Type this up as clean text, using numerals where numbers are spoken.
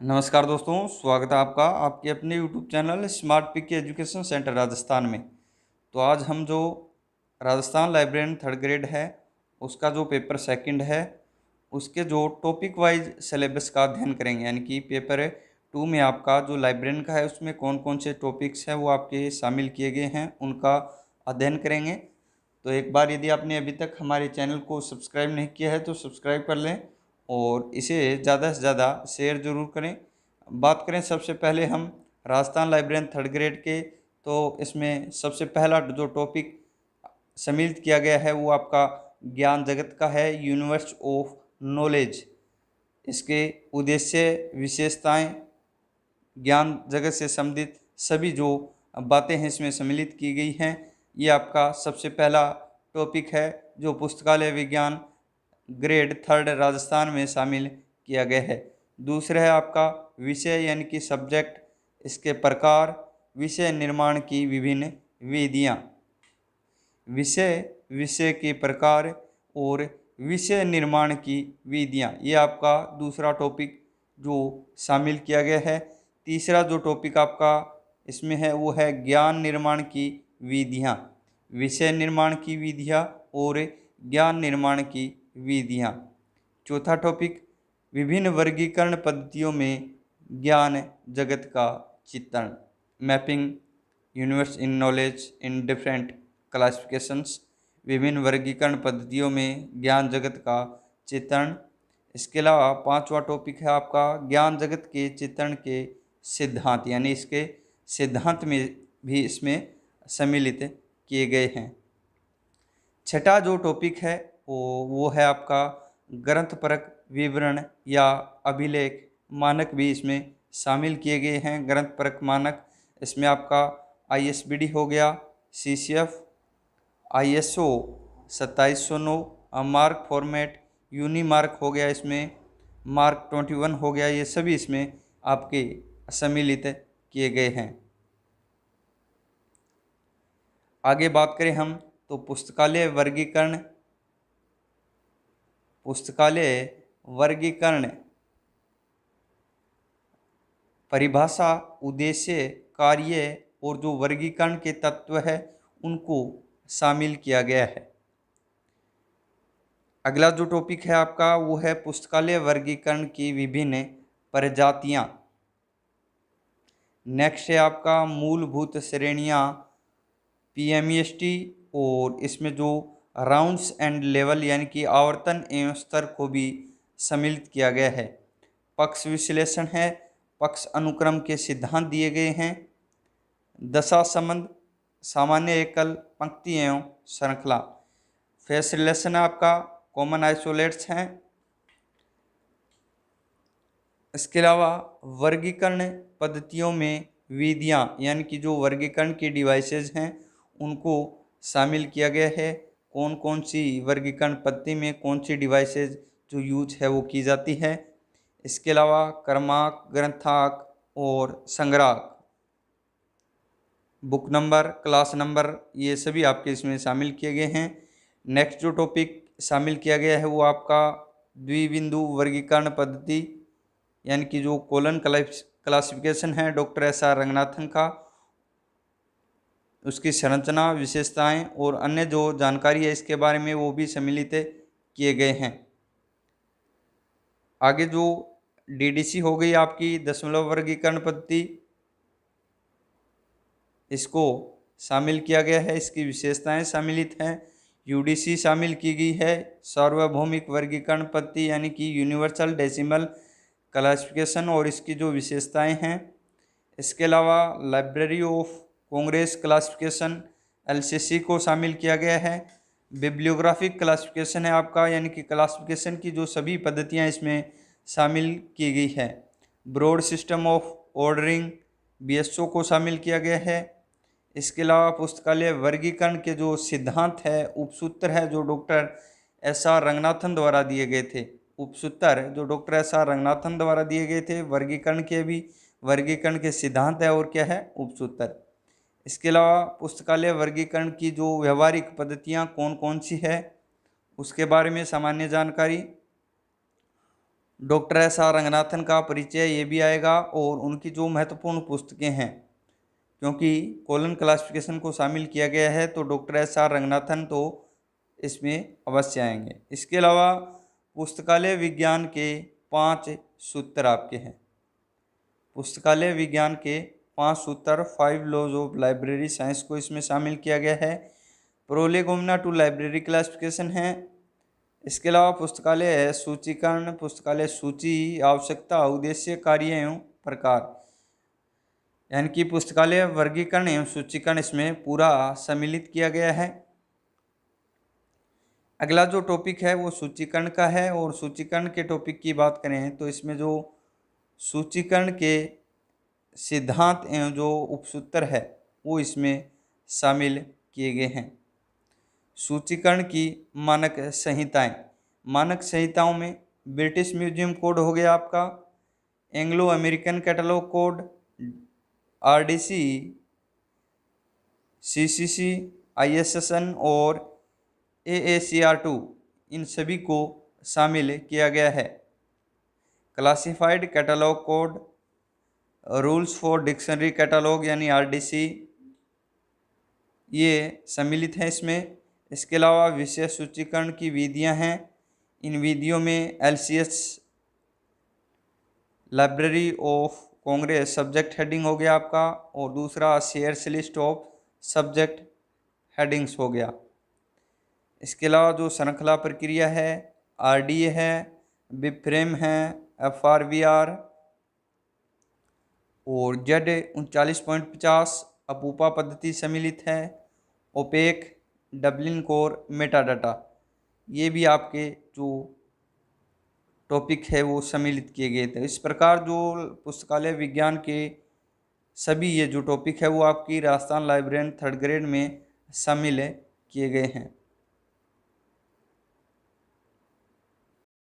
नमस्कार दोस्तों, स्वागत है आपका आपके अपने YouTube channel smart pick education centre Rajasthan में। तो आज हम जो राजस्थान लाइब्रेरियन थर्ड ग्रेड है उसका जो पेपर सेकंड है उसके जो टॉपिक वाइज सिलेबस का अध्ययन करेंगे। यानी कि पेपर 2 में आपका जो लाइब्रेरियन का है उसमें कौन कौन से टॉपिक्स हैं वो आपके शामिल किए गए हैं, उनका अध्ययन करेंगे। तो एक बार यदि आपने अभी तक हमारे चैनल को सब्सक्राइब नहीं किया है तो सब्सक्राइब कर लें और इसे ज़्यादा से ज़्यादा शेयर ज़रूर करें। बात करें सबसे पहले हम राजस्थान लाइब्रेरियन थर्ड ग्रेड के, तो इसमें सबसे पहला जो टॉपिक सम्मिलित किया गया है वो आपका ज्ञान जगत का है, यूनिवर्स ऑफ नॉलेज। इसके उद्देश्य, विशेषताएं, ज्ञान जगत से संबंधित सभी जो बातें हैं इसमें सम्मिलित की गई हैं। ये आपका सबसे पहला टॉपिक है जो पुस्तकालय विज्ञान ग्रेड थर्ड राजस्थान में शामिल किया गया है। दूसरा है आपका विषय यानी कि सब्जेक्ट, इसके प्रकार, विषय निर्माण की विभिन्न विधियाँ। विषय के प्रकार और विषय निर्माण की विधियाँ, ये आपका दूसरा टॉपिक जो शामिल किया गया है। तीसरा जो टॉपिक आपका इसमें है वो है ज्ञान निर्माण की विधियाँ, विषय निर्माण की विधियाँ और ज्ञान निर्माण की विधियाँ। चौथा टॉपिक विभिन्न वर्गीकरण पद्धतियों में ज्ञान जगत का चित्रण, mapping universe in knowledge in different classifications, विभिन्न वर्गीकरण पद्धतियों में ज्ञान जगत का चित्रण। इसके अलावा पांचवा टॉपिक है आपका ज्ञान जगत के चित्रण के सिद्धांत, यानी इसके सिद्धांत में भी इसमें सम्मिलित किए गए हैं। छठा जो टॉपिक है वो है आपका ग्रंथपरक विवरण या अभिलेख मानक, भी इसमें शामिल किए गए हैं। ग्रंथपरक मानक इसमें आपका ISBD हो गया, CCF, ISO 2709, मार्क फॉर्मेट, यूनीमार्क हो गया, इसमें मार्क 21 हो गया। ये सभी इसमें आपके सम्मिलित किए गए हैं। आगे बात करें हम तो पुस्तकालय वर्गीकरण परिभाषा, उद्देश्य, कार्य और जो वर्गीकरण के तत्व है उनको शामिल किया गया है। अगला जो टॉपिक है आपका वो है पुस्तकालय वर्गीकरण की विभिन्न प्रजातियां। नेक्स्ट है आपका मूलभूत श्रेणियां, PMEST, और इसमें जो राउंड्स एंड लेवल यानी कि आवर्तन एवं स्तर को भी सम्मिलित किया गया है। पक्ष विश्लेषण है, पक्ष अनुक्रम के सिद्धांत दिए गए हैं। दशा संबंध, सामान्य एकल, पंक्ति एवं श्रृंखला। फेस रिलेशन आपका कॉमन आइसोलेट्स हैं। इसके अलावा वर्गीकरण पद्धतियों में विधियाँ यानी कि जो वर्गीकरण की डिवाइसेज हैं उनको शामिल किया गया है। कौन कौन सी वर्गीकरण पद्धति में कौन सी डिवाइसेज जो यूज है वो की जाती है। इसके अलावा क्रमांक, ग्रंथांक और संग्राहक, बुक नंबर, क्लास नंबर, ये सभी आपके इसमें शामिल किए गए हैं। नेक्स्ट जो टॉपिक शामिल किया गया है वो आपका द्विबिंदु वर्गीकरण पद्धति यानी कि जो कोलन क्लासिफिकेशन है डॉक्टर SR रंगनाथन का, उसकी संरचना, विशेषताएं और अन्य जो जानकारी है इसके बारे में वो भी सम्मिलित किए गए हैं। आगे जो DDC हो गई आपकी दशमलव वर्गीकरण पद्धति, इसको शामिल किया गया है, इसकी विशेषताएं सम्मिलित हैं। UDC शामिल की गई है, सार्वभौमिक वर्गीकरण पद्धति यानी कि यूनिवर्सल डेसिमल क्लासिफिकेशन, और इसकी जो विशेषताएं हैं। इसके अलावा library of Congress classification LCC को शामिल किया गया है। बिब्लियोग्राफिक क्लासिफिकेशन है आपका, यानी कि क्लासिफिकेशन की जो सभी पद्धतियां इसमें शामिल की गई है। Broad system of ordering BSO को शामिल किया गया है। इसके अलावा पुस्तकालय वर्गीकरण के जो सिद्धांत है, उपसूत्र है जो डॉक्टर SR रंगनाथन द्वारा दिए गए थे, उपसूत्र जो डॉक्टर SR रंगनाथन द्वारा दिए गए थे वर्गीकरण के, भी वर्गीकरण के सिद्धांत है और क्या है, उपसूत्र। इसके अलावा पुस्तकालय वर्गीकरण की जो व्यवहारिक पद्धतियां कौन कौन सी है उसके बारे में सामान्य जानकारी। डॉक्टर एस आर रंगनाथन का परिचय ये भी आएगा और उनकी जो महत्वपूर्ण पुस्तकें हैं, क्योंकि कॉलन क्लासिफिकेशन को शामिल किया गया है तो डॉक्टर एस आर रंगनाथन तो इसमें अवश्य आएंगे। इसके अलावा पुस्तकालय विज्ञान के 5 सूत्र आपके हैं। पुस्तकालय विज्ञान के 5 सूत्र, 5 लॉज ऑफ लाइब्रेरी साइंस को इसमें शामिल किया गया है। प्रोलेगोमिना टू लाइब्रेरी क्लासिफिकेशन है। इसके अलावा पुस्तकालय है सूचीकरण, पुस्तकालय सूची, आवश्यकता, उद्देश्य, कार्य एवं प्रकार, यानी कि पुस्तकालय वर्गीकरण एवं सूचीकरण इसमें पूरा सम्मिलित किया गया है। अगला जो टॉपिक है वो सूचीकरण का है, और सूचीकरण के टॉपिक की बात करें तो इसमें जो सूचीकरण के सिद्धांत एवं जो उपसूत्र है वो इसमें शामिल किए गए हैं। सूचीकरण की मानक संहिताएं, मानक संहिताओं में ब्रिटिश म्यूजियम कोड हो गया आपका, Anglo American catalogue code, RDC, CCC, ISSN और AACR2, इन सभी को शामिल किया गया है। Classified catalogue code, rules for dictionary catalogue यानी आरडीसी, ये सम्मिलित हैं इसमें। इसके अलावा विषय सूचीकरण की विधियां हैं। इन विधियों में LCS library of Congress subject heading हो गया आपका, और दूसरा shares list of subject headings हो गया। इसके अलावा जो श्रृंखला प्रक्रिया है, RDA है, बिफ्रेम है, FRVR और Z39.50 अपूपा पद्धति सम्मिलित है, ओपेक, डबलिन कोर, मेटाडाटा, ये भी आपके जो टॉपिक है वो सम्मिलित किए गए थे। इस प्रकार जो पुस्तकालय विज्ञान के सभी ये जो टॉपिक है वो आपकी राजस्थान लाइब्रेरियन 3rd ग्रेड में शामिल किए गए हैं।